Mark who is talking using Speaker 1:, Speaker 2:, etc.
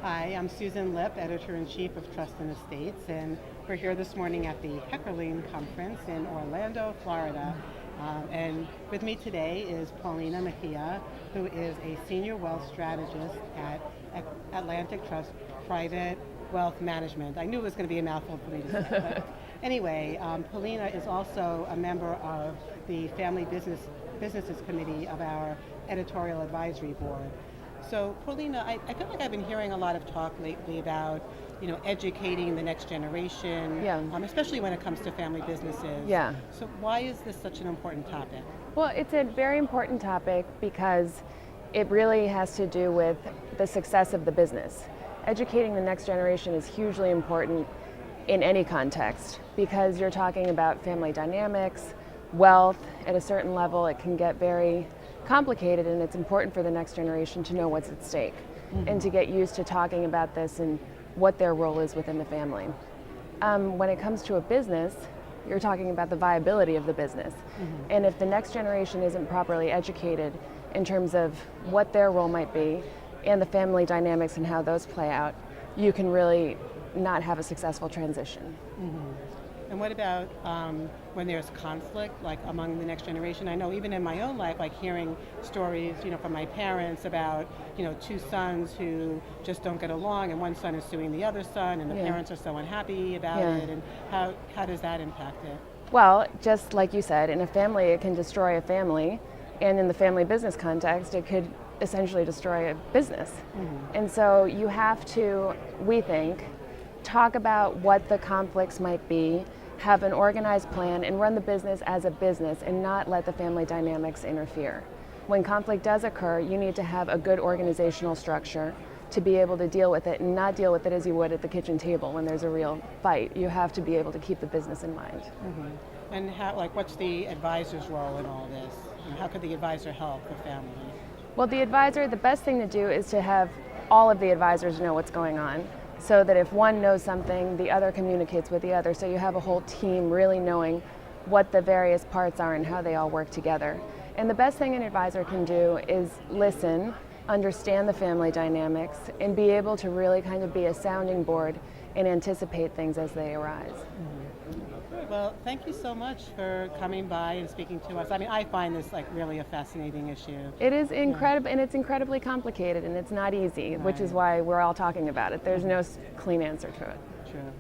Speaker 1: Hi, I'm Susan Lipp, Editor-in-Chief of Trust and Estates, and we're here this morning at the Heckerling Conference in Orlando, Florida. And with me today is Paulina Mejia, who is a Senior Wealth Strategist at Atlantic Trust Private Wealth Management. I knew it was going to be a mouthful for me to say, but anyway, Paulina is also a member of the Family Businesses Committee of our Editorial Advisory Board. So, Paulina, I feel like I've been hearing a lot of talk lately about, educating the next generation, especially when it comes to family businesses.
Speaker 2: Yeah.
Speaker 1: So why is this such an important topic?
Speaker 2: Well, it's a very important topic because it really has to do with the success of the business. Educating the next generation is hugely important in any context because you're talking about family dynamics, wealth. At a certain level, it can get very complicated, and it's important for the next generation to know what's at stake and to get used to talking about this and what their role is within the family. When it comes to a business, you're talking about the viability of the business. And if the next generation isn't properly educated in terms of what their role might be and the family dynamics and how those play out, you can really not have a successful transition.
Speaker 1: And what about when there's conflict, like among the next generation? I know even in my own life, like hearing stories, from my parents about, two sons who just don't get along, and one son is suing the other son, and the parents are so unhappy about it. And how does that impact it?
Speaker 2: Well, just like you said, in a family, it can destroy a family, and in the family business context, it could essentially destroy a business. And so you have to, we think, talk about what the conflicts might be, have an organized plan, and run the business as a business and not let the family dynamics interfere. When conflict does occur, you need to have a good organizational structure to be able to deal with it and not deal with it as you would at the kitchen table when there's a real fight. You have to be able to keep the business in mind.
Speaker 1: And what's the advisor's role in all this? How could the advisor help the family?
Speaker 2: Well, the best thing to do is to have all of the advisors know what's going on, so that if one knows something, the other communicates with the other, so you have a whole team really knowing what the various parts are and how they all work together. And the best thing an advisor can do is listen, understand the family dynamics, and be able to really kind of be a sounding board and anticipate things as they arise.
Speaker 1: Well, thank you so much for coming by and speaking to us. I mean, I find this really a fascinating issue.
Speaker 2: It is incredible, and it's incredibly complicated, and it's not easy, which is why we're all talking about it. There's no clean answer to it.
Speaker 1: True.